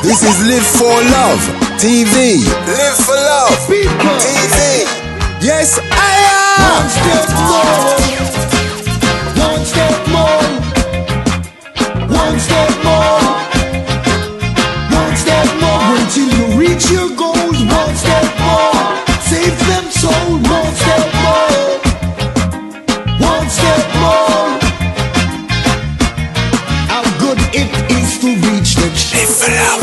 This is Live for Love TV. Live for Love TV. Yes, I am. One step more. One step more. One step more. Until you reach your goals. One step more. Save them soul. One step more. One step more. How good it is to reach the Live for Love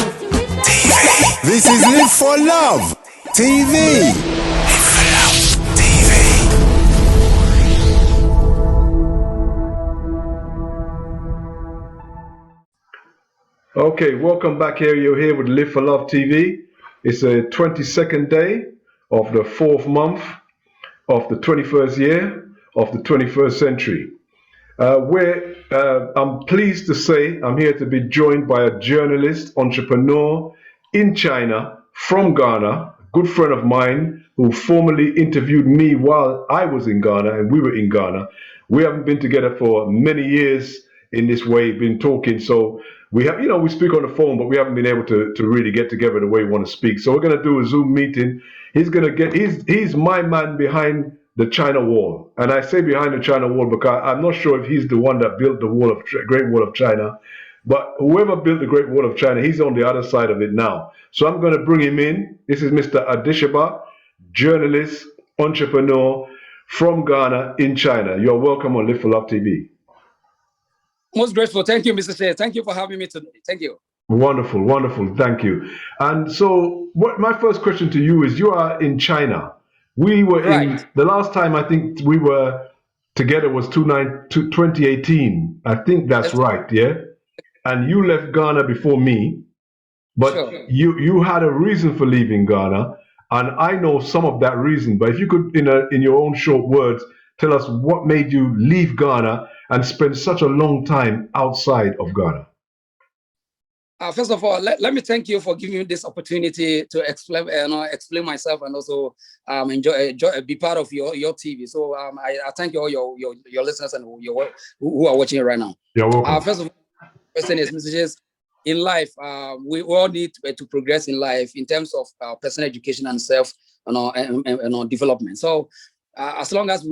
TV. This is Live for Love TV. Live for Love TV. Okay, welcome back here. You're here with Live for Love TV. It's the 22nd day of the 4th month of the 21st year of the 21st century. I'm pleased to say I'm here to be joined by a journalist, entrepreneur in China from Ghana, a good friend of mine who formerly interviewed me while I was in Ghana and we were in Ghana. We haven't been together for many years in this way, been talking. So we have, we speak on the phone, but we haven't been able to really get together the way we want to speak. So we're going to do a Zoom meeting. He's my man behind the China Wall. And I say behind the China Wall because I'm not sure if he's the one that built the Great Wall of China, but whoever built the Great Wall of China, he's on the other side of it now. So I'm going to bring him in. This is Mr. Odehyeeba, journalist, entrepreneur from Ghana in China. You're welcome on Live for Love TV. Most grateful. Thank you, Mr. Shea. Thank you for having me today. Thank you. Wonderful, wonderful. Thank you. And so my first question to you is, you are in China. We were in, the last time I think we were together was 2018. I think that's right, yeah? And you left Ghana before me, but sure. you had a reason for leaving Ghana, and I know some of that reason, but if you could, in your own short words, tell us what made you leave Ghana and spend such a long time outside of Ghana. First of all, let me thank you for giving me this opportunity to explain myself and also enjoy be part of your TV. So I thank you all your listeners and who are watching it right now. You're welcome. First of all, question is, messages in life. We all need to progress in life in terms of personal education and self development. So as long as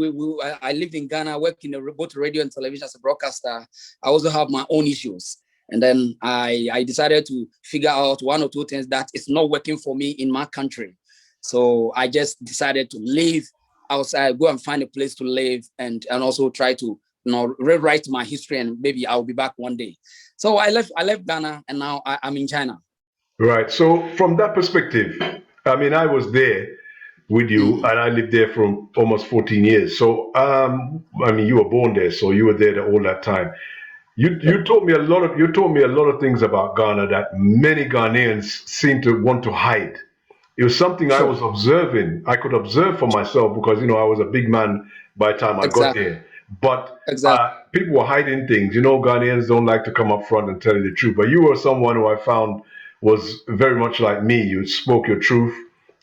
I lived in Ghana, worked in both radio and television as a broadcaster, I also have my own issues. And then I decided to figure out one or two things that is not working for me in my country. So I just decided to leave outside, go and find a place to live and also try to rewrite my history, and maybe I'll be back one day. So I left Ghana, and now I'm in China. Right. So from that perspective, I mean, I was there with you, and I lived there for almost 14 years. So I mean, you were born there, so you were there all that time. You told me a lot of things about Ghana that many Ghanaians seem to want to hide. It was something sure. I was observing. I could observe for myself because I was a big man by the time I got there. But people were hiding things. Ghanaians don't like to come up front and tell you the truth. But you were someone who I found was very much like me. You spoke your truth,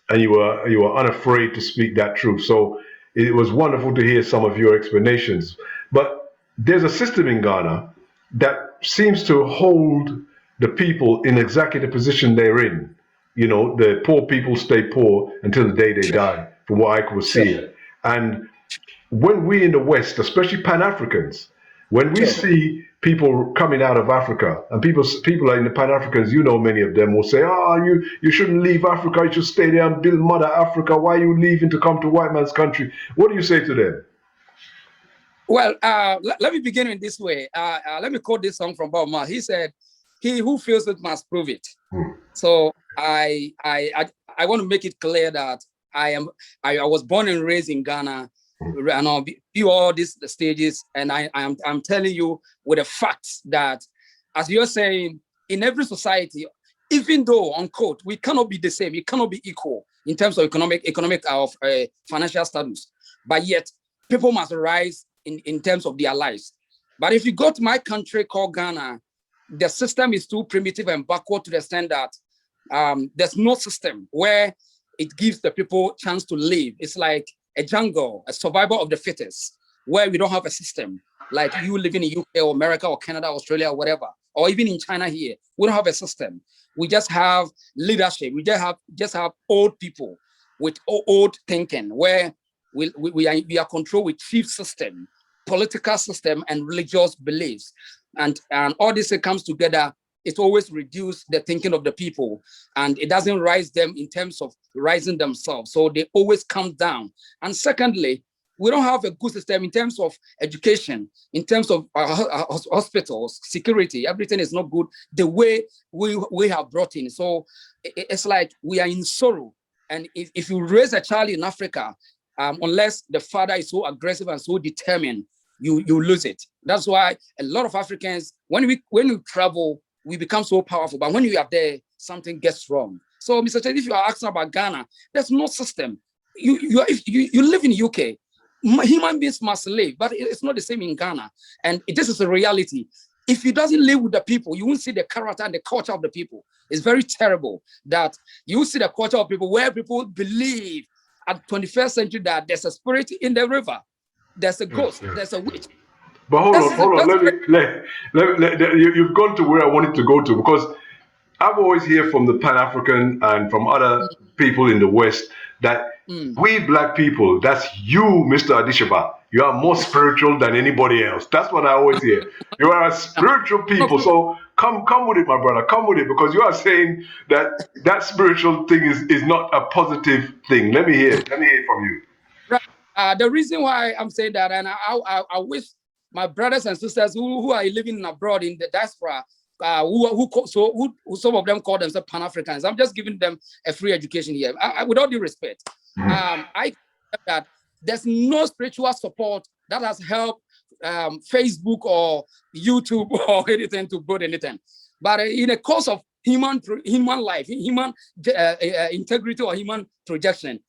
and you were unafraid to speak that truth. So it was wonderful to hear some of your explanations. But there's a system in Ghana that seems to hold the people in exactly the position they're in. The poor people stay poor until the day they die, from what I could see. And when we in the West, especially Pan-Africans, when we see people coming out of Africa, and people like the Pan-Africans, many of them will say, you shouldn't leave Africa, you should stay there and build Mother Africa. Why are you leaving to come to white man's country? What do you say to them? Well, let me begin in this way. Let me quote this song from Bob Marley. He said, "He who feels it must prove it." So I want to make it clear that I was born and raised in Ghana, and I'll view all these stages, and I'm telling you with the facts that, as you're saying, in every society, even though unquote we cannot be the same, we cannot be equal in terms of economic financial status, but yet people must rise in terms of their lives. But if you go to my country called Ghana, the system is too primitive and backward to the extent that there's no system where it gives the people chance to live. It's like a jungle, a survival of the fittest, where we don't have a system. Like you living in UK or America or Canada, Australia or whatever, or even in China here, we don't have a system we just have leadership. We just have old people with old thinking, where we are controlled with chief system, political system, and religious beliefs, and all this comes together. It always reduces the thinking of the people, and it doesn't rise them in terms of rising themselves. So they always come down. And secondly, we don't have a good system in terms of education, in terms of hospitals, security. Everything is not good the way we have brought in. So it's like we are in sorrow. And if you raise a child in Africa, unless the father is so aggressive and so determined, you lose it. That's why a lot of Africans, when we travel, we become so powerful. But when you are there, something gets wrong. So, Mr. Chen, if you are asking about Ghana, there's no system. If you live in UK, human beings must live, but it's not the same in Ghana. And this is a reality. If you doesn't live with the people, you won't see the character and the culture of the people. It's very terrible that you see the culture of people where people believe at 21st century that there's a spirit in the river, there's a ghost, there's a witch. But hold on. You've gone to where I wanted to go to, because I've always heard from the Pan-African and from other people in the West that we black people, that's you, Mr. Odehyeeba, you are more spiritual than anybody else. That's what I always hear. You are a spiritual people. So come with it, my brother. Come with it, because you are saying that spiritual thing is not a positive thing. Let me hear it. Let me hear it from you. Right. The reason why I'm saying that, and I wish my brothers and sisters who are living abroad in the diaspora, who some of them call themselves Pan-Africans. I'm just giving them a free education here. With all due respect, I that there's no spiritual support that has helped Facebook or YouTube or anything to build anything. But in the course of human life, human integrity or human projection,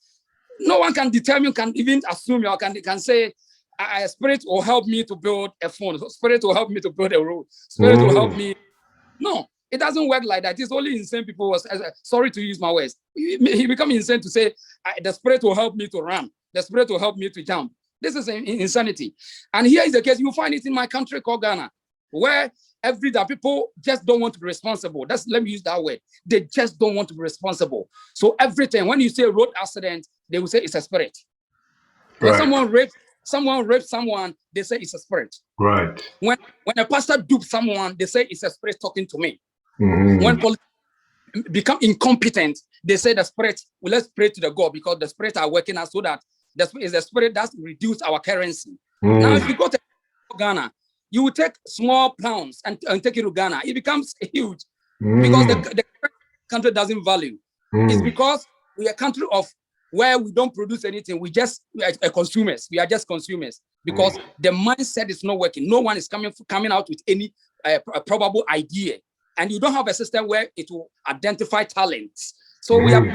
no one can determine, can even assume, or can say, a spirit will help me to build a phone. Spirit will help me to build a road. Spirit will help me. No, it doesn't work like that. It's only insane people. Sorry to use my words. He become insane to say the spirit will help me to run. The spirit will help me to jump. This is insanity. And here is the case. You find it in my country called Ghana, where every day people just don't want to be responsible. Let me use that word. They just don't want to be responsible. So everything, when you say road accident, they will say it's a spirit. When someone rapes someone, they say it's a spirit. Right. When a pastor dupes someone, they say it's a spirit talking to me. When politicians become incompetent, they say the spirit, well, let's pray to the God, because the spirits are working us so that is the spirit that's reduced our currency. Now, if you go to Ghana, you will take small pounds and take it to Ghana. It becomes huge because the country doesn't value. It's because we are a country of where we don't produce anything. We are consumers. We are just consumers because the mindset is not working. No one is coming out with any probable idea, and you don't have a system where it will identify talents. So we don't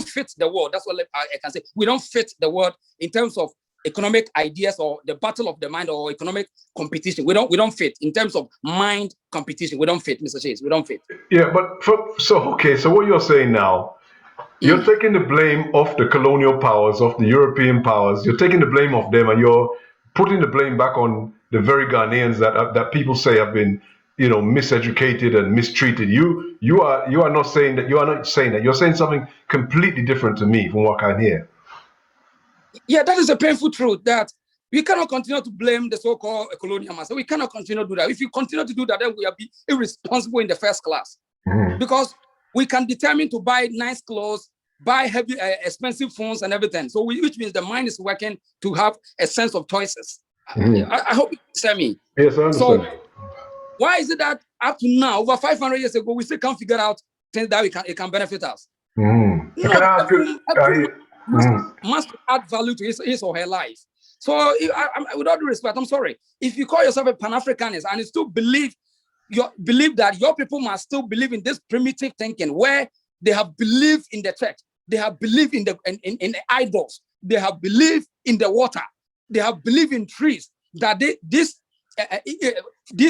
fit the world. That's what I can say. We don't fit the world in terms of economic ideas or the battle of the mind or economic competition. We don't fit in terms of mind competition. We don't fit, Mr. Chase. We don't fit. Yeah, but so what you're saying now, you're taking the blame of the colonial powers, of the European powers. You're taking the blame of them, and you're putting the blame back on the very Ghanaians that people say have been, miseducated and mistreated. You are not saying that. You are not saying that. You're saying something completely different to me from what I can hear. Yeah, that is a painful truth, that we cannot continue to blame the so-called colonial master. We cannot continue to do that. If you continue to do that, then we will be irresponsible in the first class. Because we can determine to buy nice clothes, buy heavy, expensive phones and everything. So which means the mind is working to have a sense of choices. I hope you understand me. Yes, I understand. So why is it that up to now, over 500 years ago, we still can't figure out things that it can benefit us? No, can I ask you? Must add value to his or her life. So, with all due respect, I'm sorry. If you call yourself a Pan-Africanist and you still believe that your people must still believe in this primitive thinking, where they have believed in the church, they have believed in the idols, they have believed in the water, they have believed in trees, that this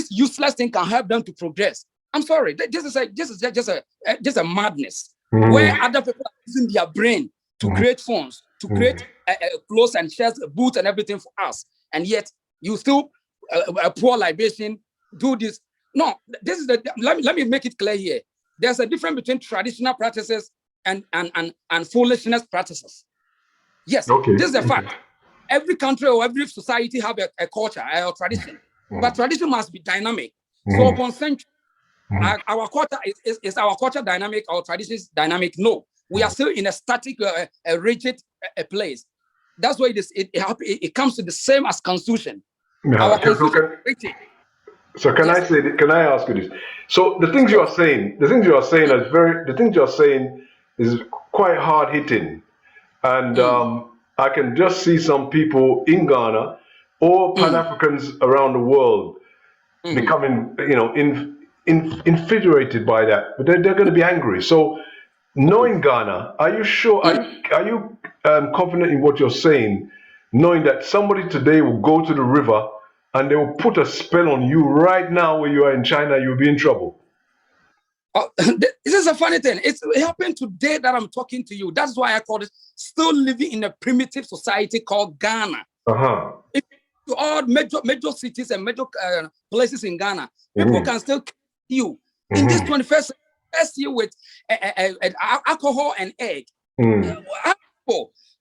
useless thing can help them to progress. I'm sorry. This is just a madness where other people are using their brain to create phones, to create clothes and shirts, boots and everything for us. And yet you still, a poor libation, do this. no, this is the, let me make it clear here. There's a difference between traditional practices and foolishness practices. Yes, Okay. this is the fact. Every country or every society have a culture, a tradition, but tradition must be dynamic. So upon century, our culture is our culture dynamic, our tradition is dynamic? No, we are still in a static, a rigid place. That's why it comes to the same as constitution. Our constitution is rigid. So can I say? Can I ask you this? So the things you are saying, the things you are saying is quite hard hitting, and I can just see some people in Ghana or Pan Africans around the world becoming, infuriated by that. But they're going to be angry. So, knowing Ghana, are you sure? Are you confident in what you're saying? Knowing that somebody today will go to the river and they will put a spell on you right now where you are in China, you'll be in trouble. Oh, this is a funny thing. It happened today that I'm talking to you. That's why I call it still living in a primitive society called Ghana. If to all major cities and major places in Ghana, people can still kill you. In this 21st century, test you with alcohol and egg.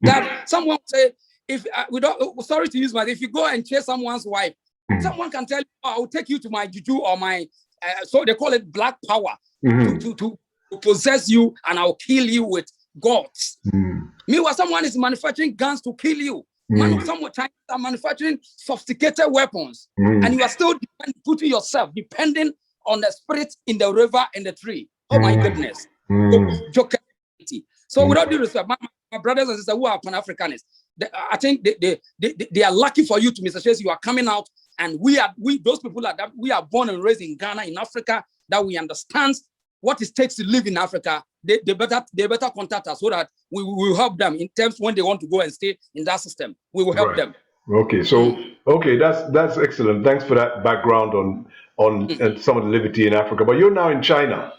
That someone say, if we don't, sorry to use my, if you go and chase someone's wife, someone can tell you, oh, I'll take you to my juju or my, so they call it black power to possess you, and I'll kill you with gods. Meanwhile, someone is manufacturing guns to kill you. Someone Chinese are manufacturing sophisticated weapons, and you are still putting yourself depending on the spirit in the river and the tree. Oh my goodness. So without due respect, my brothers and sisters who are Pan-Africanists, I think they are lucky for you, to Mr. Chase. You are coming out, and we those people that we are born and raised in Ghana, in Africa, that we understand what it takes to live in Africa. They better contact us so that we will help them in terms when they want to go and stay in that system. We will help them. Okay, so that's excellent. Thanks for that background on some of the liberty in Africa. But you're now in China,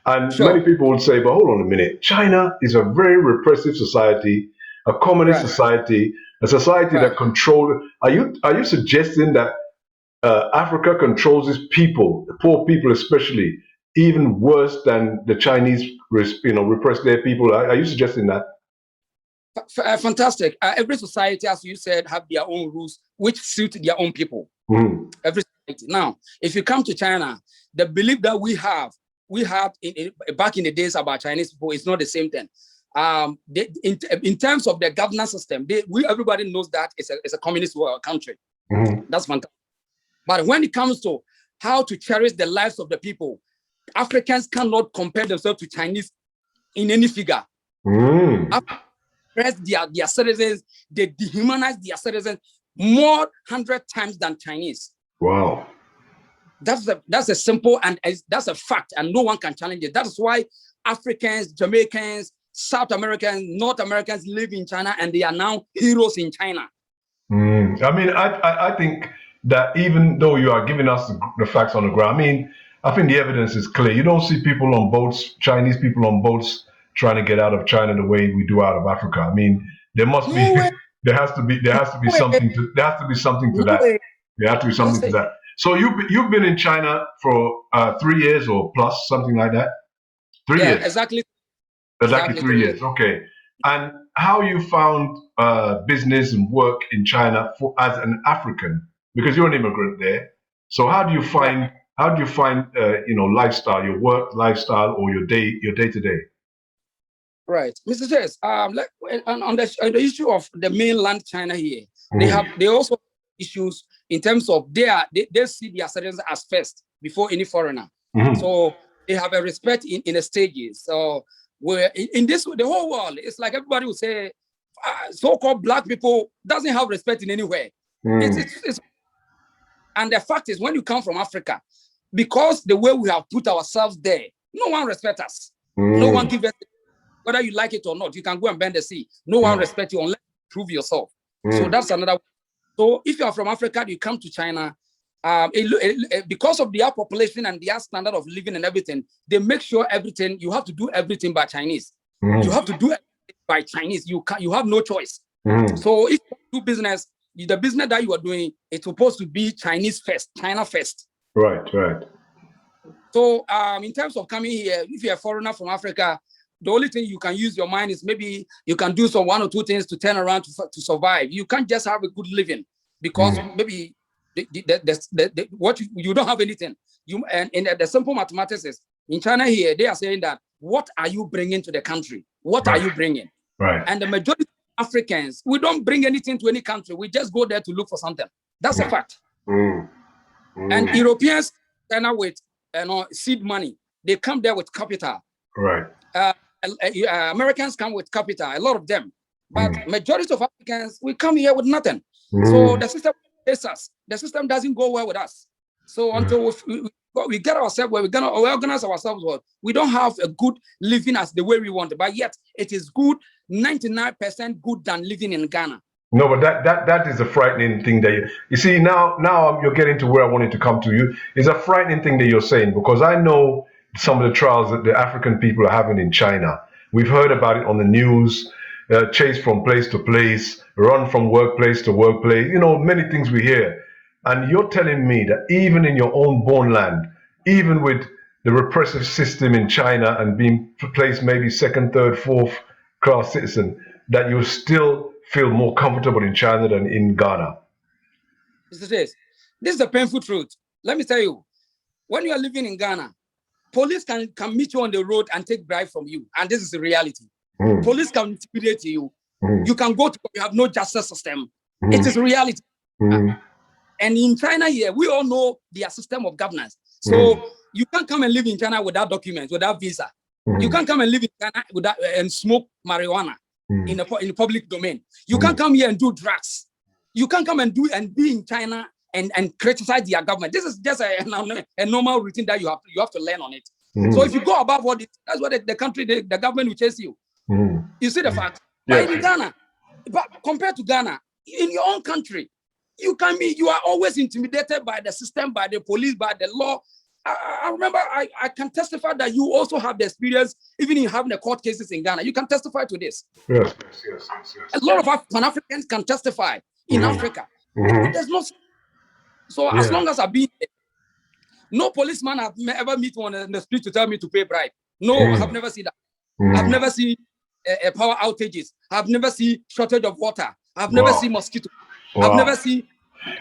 and many people would say, "But hold on a minute, China is a very repressive society, a communist society, a society that controls." Are you suggesting that Africa controls its people, the poor people especially, even worse than the Chinese, repress their people? Are you suggesting that? Fantastic. Every society, as you said, have their own rules which suit their own people. Every society. Now, if you come to China, the belief that we have back in the days about Chinese people is not the same thing. In terms of the governance system, everybody knows that it's a communist country. That's fantastic. But when it comes to how to cherish the lives of the people, Africans cannot compare themselves to Chinese in any figure. Their citizens, they dehumanize their citizens more 100 times than Chinese. Wow. That's a simple, and that's a fact, and no one can challenge it. That's why Africans, Jamaicans, South Americans, North Americans live in China, and they are now heroes in China. I mean, I think that even though you are giving us the facts on the ground, I think the evidence is clear. You don't see people on boats, Chinese people on boats, trying to get out of China the way we do out of Africa. There must be, there has to be something to that. There has to be something to that. So you've been in China for 3 years or plus, something like that. 3 years. Exactly 3 years. Okay. And how you found business and work in China as an African, because you're an immigrant there. So how do you find lifestyle, your work lifestyle, or your day to day? Right, Mr. Chess. On the issue of the mainland China here, they also have issues in terms of they see their citizens as first before any foreigner. So they have a respect in the stages. So where in this, the whole world, it's like everybody would say, so-called black people doesn't have respect in anywhere. And the fact is, when you come from Africa, because the way we have put ourselves there, no one respects us. No one gives us, whether you like it or not, you can go and bend the sea. No one respects you unless you prove yourself. So that's another. So if you are from Africa, you come to China, because of their population and their standard of living and everything, they make sure everything, you have to do everything by Chinese. You have to do it by Chinese. You have no choice. So if you do business, the business that you are doing, it's supposed to be Chinese first, China first. Right. So in terms of coming here, if you're a foreigner from Africa, the only thing you can use your mind is maybe you can do some 1 or 2 things to turn around to survive. You can't just have a good living because maybe what you don't have anything. And the simple mathematics is in China here, they are saying that what are you bringing to the country? What are you bringing? Right. And the majority of Africans, we don't bring anything to any country. We just go there to look for something. That's a fact. And Europeans, China with seed money, they come there with capital. Right. Americans come with capital, a lot of them. But majority of Africans, we come here with nothing. So the system hates us. The system doesn't go well with us. So until we get ourselves where we're gonna organize ourselves well, we don't have a good living as the way we want. But yet it is good, 99% good than living in Ghana. No, but that is a frightening thing that you see now you're getting to where I wanted to come to you. It's a frightening thing that you're saying, because I know some of the trials that the African people are having in China. We've heard about it on the news, chased from place to place, run from workplace to workplace, many things we hear. And you're telling me that even in your own born land, even with the repressive system in China and being placed maybe second, third, fourth class citizen, that you still feel more comfortable in China than in Ghana? This is the painful truth. Let me tell you, when you are living in Ghana, police can meet you on the road and take bribe from you. And this is the reality. Police can intimidate you. You can go to, you have no justice system. It is reality. And in China here, we all know their system of governance. So you can't come and live in China without documents, without visa. You can't come and live in China without and smoke marijuana in the public domain. You can't come here and do drugs. You can't come and be in China and criticize their government. This is just a normal routine that you have to learn on it. So if you go above what that's what the country, the government will chase you. You see the fact. But in Ghana, but compared to Ghana, in your own country, you are always intimidated by the system, by the police, by the law. I remember I can testify that you also have the experience, even in having the court cases in Ghana. You can testify to this. Yes. A lot of Pan-Africans can testify in Africa. There's no. So as long as I've been there, no policeman have ever meet one in the street to tell me to pay bribe. No, I have never seen that. I've never seen power outages. I've never seen shortage of water. I've never seen mosquitoes. I've never seen.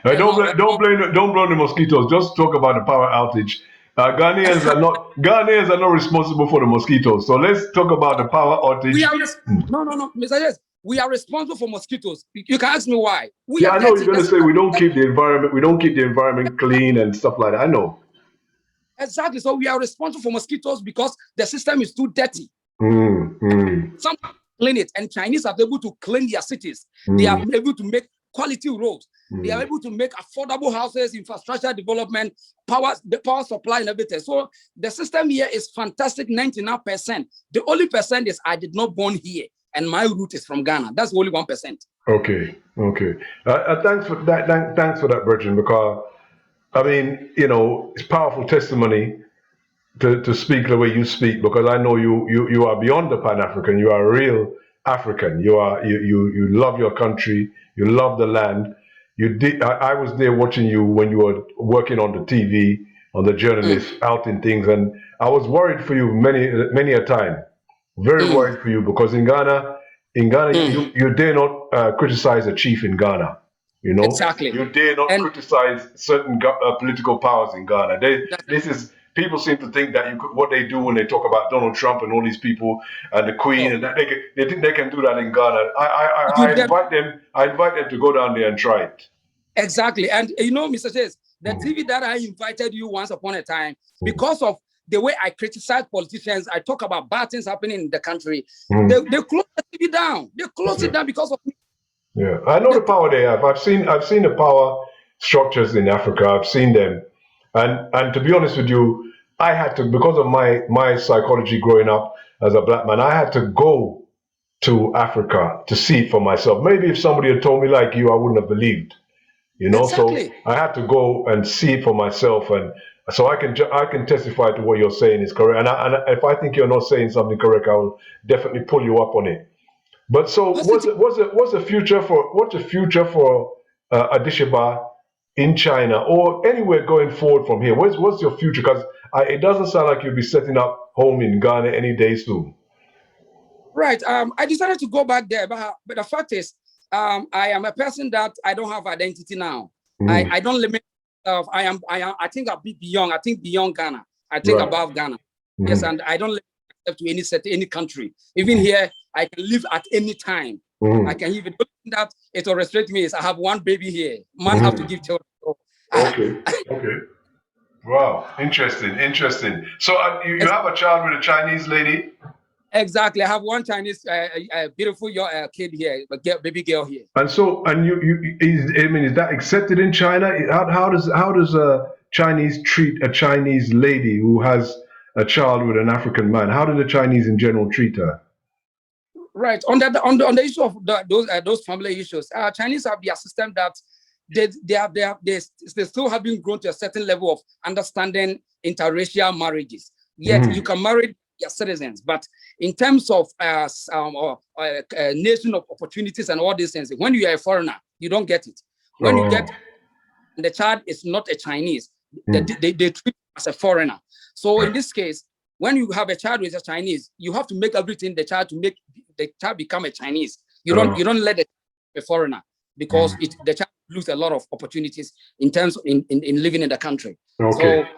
Don't blame the mosquitoes. Just talk about the power outage. Ghanaians are not responsible for the mosquitoes. So let's talk about the power outage. No, Mr. Yes, we are responsible for mosquitoes. You can ask me why. I know you're going to say we don't keep the environment clean and stuff like that. I know. Exactly. So we are responsible for mosquitoes because the system is too dirty. Some clean it, and Chinese are able to clean their cities. They are able to make quality roads. They are able to make affordable houses, infrastructure development, the power supply and everything. So the system here is fantastic, 99%. The only percent is I did not born here and my root is from Ghana. That's only 1%. Okay. Thanks for that. Thanks for that, Bertrand, because I mean, it's powerful testimony to speak the way you speak, because I know you are beyond the Pan-African. You are a real African. You love your country. You love the land. I was there watching you when you were working on the TV, on the journalist, out in things, and I was worried for you many a time. Very worried for you, because in Ghana, you dare not criticize a chief in Ghana. Exactly. You dare not criticize certain political powers in Ghana. People seem to think that what they do when they talk about Donald Trump and all these people and the Queen, and that they think they can do that in Ghana. I invite them to go down there and try it. Exactly. And Mr. Chase, the TV that I invited you once upon a time, because of the way I criticize politicians, I talk about bad things happening in the country. They close the TV down. They close it down because of me. Yeah, I know the power they have. I've seen the power structures in Africa. I've seen them. And to be honest with you, I had to, because of my psychology growing up as a black man, I had to go to Africa to see it for myself. Maybe if somebody had told me like you, I wouldn't have believed, Exactly. So I had to go and see it for myself, and so I can testify to what you're saying is correct. And if I think you're not saying something correct, I will definitely pull you up on it. But so what's the future for Odehyeeba in China or anywhere going forward from here? What's your future? Because it doesn't sound like you'll be setting up home in Ghana any day soon. Right. I decided to go back there, but the fact is, I am a person that I don't have identity now. I don't limit myself. I think I'll be beyond. I think beyond Ghana. I think above Ghana. Yes, and I don't limit myself to any country. Even here, I can live at any time. I can even that it will restrict me. Is I have one baby here. Man have to give children. So, okay. Wow, interesting. So you have a child with a Chinese lady? Exactly. I have one Chinese, beautiful kid here, baby girl here. And so, is that accepted in China? How does a Chinese treat a Chinese lady who has a child with an African man? How do the Chinese in general treat her? Right. On the issue of those family issues, Chinese have their system that they still have been grown to a certain level of understanding interracial marriages. Yet you can marry your citizens, but in terms of nation of opportunities and all these things, when you are a foreigner, you don't get it. When you get the child is not a Chinese, they treat you as a foreigner. So in this case, when you have a child with a Chinese, you have to make everything the child to make the child become a Chinese. You don't let it a foreigner, because the child lose a lot of opportunities in terms in living in the country. Okay. So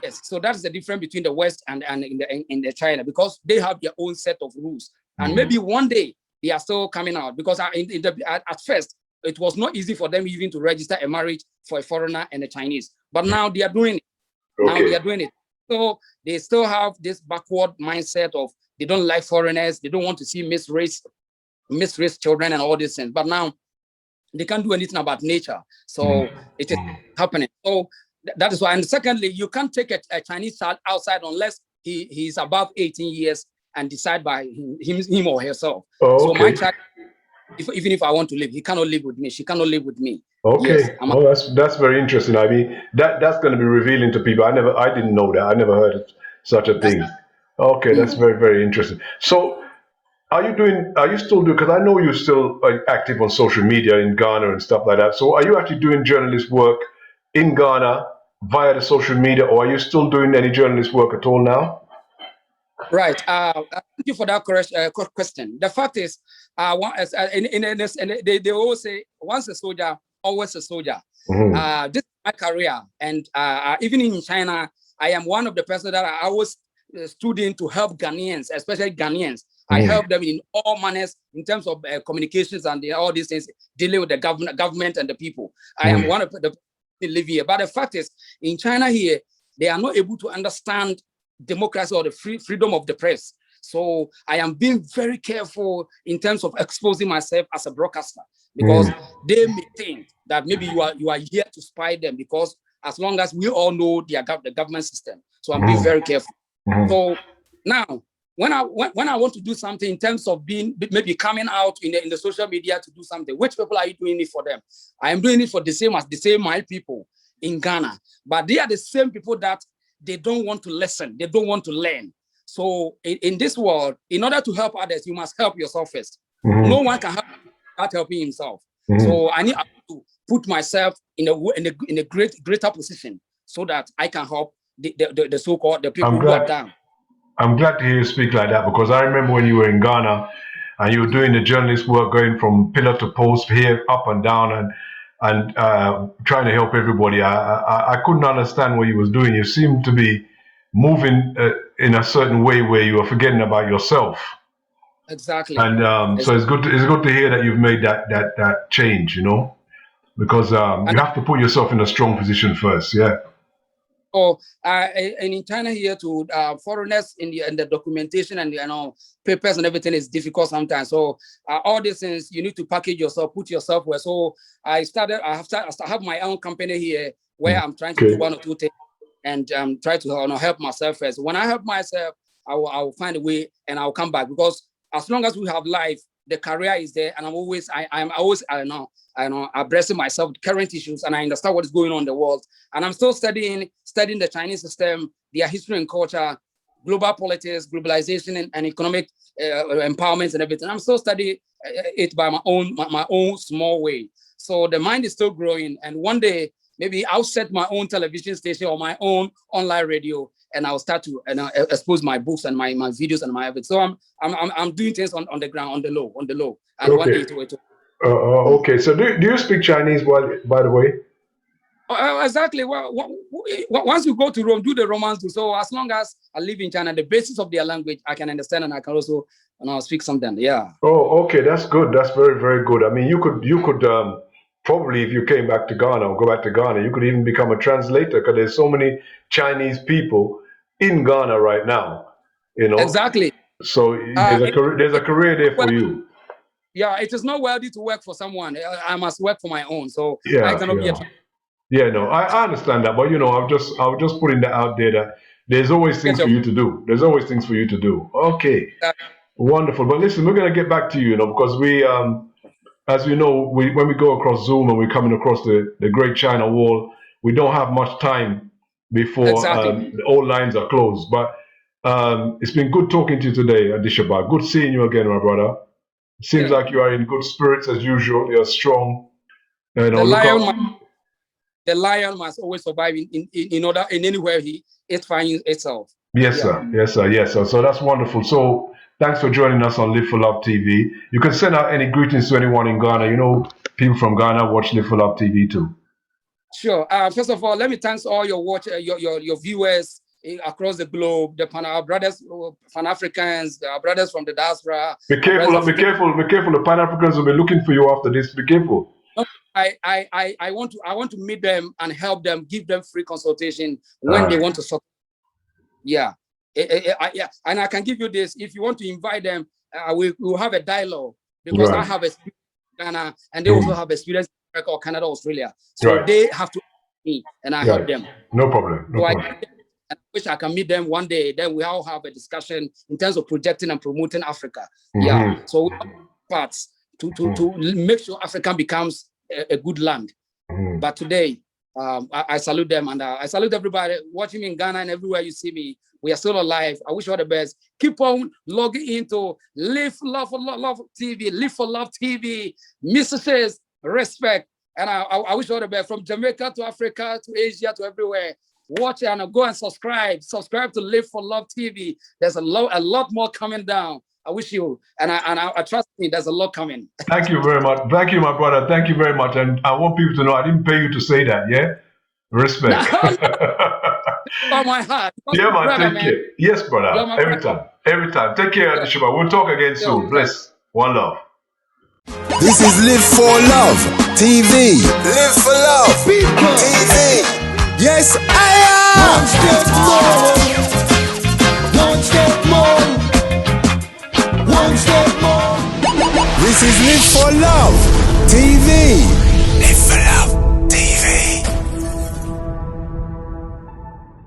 yes, so that's the difference between the West and in the China, because they have their own set of rules, and maybe one day they are still coming out, because at first it was not easy for them even to register a marriage for a foreigner and a Chinese, but now they are doing it. Now they are doing it. So they still have this backward mindset of they don't like foreigners, they don't want to see misraised children and all these things. But now they can't do anything about nature, so it is happening. So that is why. And secondly, you can't take a Chinese child outside unless he's above 18 years and decide by him or herself. So my child, even if I want to live, he cannot live with me. She cannot live with me. Okay. Yes, that's very interesting. I mean, that's going to be revealing to people. I didn't know that. I never heard of such a thing. Okay, that's very, very interesting. So are you still doing, because I know you're still active on social media in Ghana and stuff like that. So are you actually doing journalist work in Ghana via the social media, or are you still doing any journalist work at all now? Right. Thank you for that question. The fact is, they always say, once a soldier, always a soldier. This is my career, and even in China, I am one of the persons that I always stood in to help Ghanaians, especially Ghanaians. I help them in all manners in terms of communications and all these things, dealing with the government and the people. I am one of the live here. But the fact is, in China here, they are not able to understand democracy or the freedom of the press. So I am being very careful in terms of exposing myself as a broadcaster, because they may think that maybe you are here to spy them, because as long as we all know the government system. So I'm being very careful. So now, when I want to do something in terms of maybe coming out in the social media to do something, which people are you doing it for them? I am doing it for the same my people in Ghana, but they are the same people that they don't want to listen, they don't want to learn. So in this world, in order to help others, you must help yourself first. No one can help without helping himself. So I need to put myself in a greater position so that I can help the so-called the people who are down. I'm glad to hear you speak like that, because I remember when you were in Ghana and you were doing the journalist work, going from pillar to post, here, up and down, and trying to help everybody. I couldn't understand what you was doing. You seemed to be moving in a certain way where you were forgetting about yourself. Exactly. And so it's good to hear that you've made that change, because you have to put yourself in a strong position first. Yeah. So, and in China here, to foreigners in the documentation and papers and everything is difficult sometimes. So all these things you need to package yourself, put yourself where. So I have my own company here where I'm trying to do one or two things and try to help myself first. When I help myself, I will find a way and I'll come back, because as long as we have life, the career is there, and I'm always addressing myself with current issues, and I understand what is going on in the world. And I'm still studying the Chinese system, their history and culture, global politics, globalization, and economic empowerment and everything. I'm still studying it by my own small way. So the mind is still growing, and one day maybe I'll set my own television station or my own online radio, and I'll start to expose my books and my videos and my everything. So I'm doing things on the ground, on the low, and one day it will. Okay. So do you speak Chinese? By the way. Exactly. Well, once you go to Rome, do the Romans do. So as long as I live in China, the basis of their language, I can understand and I can also speak something. Yeah. Oh, okay. That's good. That's very, very good. I mean, you could probably, if you came back to Ghana or go back to Ghana, you could even become a translator because there's so many Chinese people in Ghana right now. Exactly. So there's a career there for you. Yeah, it is not worthy to work for someone. I must work for my own. So I cannot be a Yeah, no, I understand that, but I was just putting that out there that there's always things for you to do. There's always things for you to do. Okay, wonderful. But listen, we're gonna get back to you, because we, as you know, when we go across Zoom and we're coming across the Great China Wall, we don't have much time before all lines are closed. But it's been good talking to you today, Odehyeeba. Good seeing you again, my brother. Seems like you are in good spirits as usual. You're strong. The lion must always survive in anywhere it finds itself. Yes, sir. So that's wonderful. So thanks for joining us on Live for Love TV. You can send out any greetings to anyone in Ghana. People from Ghana watch Live for Love TV too. Sure. First of all, let me thank all your viewers across the globe, our brothers, Pan-Africans, our brothers from the diaspora. Be careful. The Pan-Africans will be looking for you after this. Be careful. I want to meet them and help them, give them free consultation when they want to sort. Yeah. And I can give you this. If you want to invite them, we'll have a dialogue because I have experience in Ghana and they also have experience in America or Canada, Australia. So they have to me and I help them. No problem. I wish I can meet them one day. Then we all have a discussion in terms of projecting and promoting Africa. Yeah. So we have parts to make sure Africa becomes a good land. But today, I salute them and I salute everybody watching me in Ghana and everywhere you see me. We are still alive. I wish you all the best. Keep on logging into Live for Love TV, Live for Love TV, messages, respect. And I wish you all the best from Jamaica to Africa to Asia to everywhere. Watch it and go and subscribe. Subscribe to Live for Love TV. There's a lot more coming down. I wish you, and I trust me, there's a lot coming. Thank you very much. Thank you, my brother. Thank you very much. And I want people to know I didn't pay you to say that, yeah? Respect. From my heart. Yeah, man, take care. Yes, brother. Every time. Take care, Odehyeeba. We'll talk again soon. Bless. One love. This is Live for Love TV. Live for Love TV. Yes, I am. One step more. One step more. This is Live for Love TV.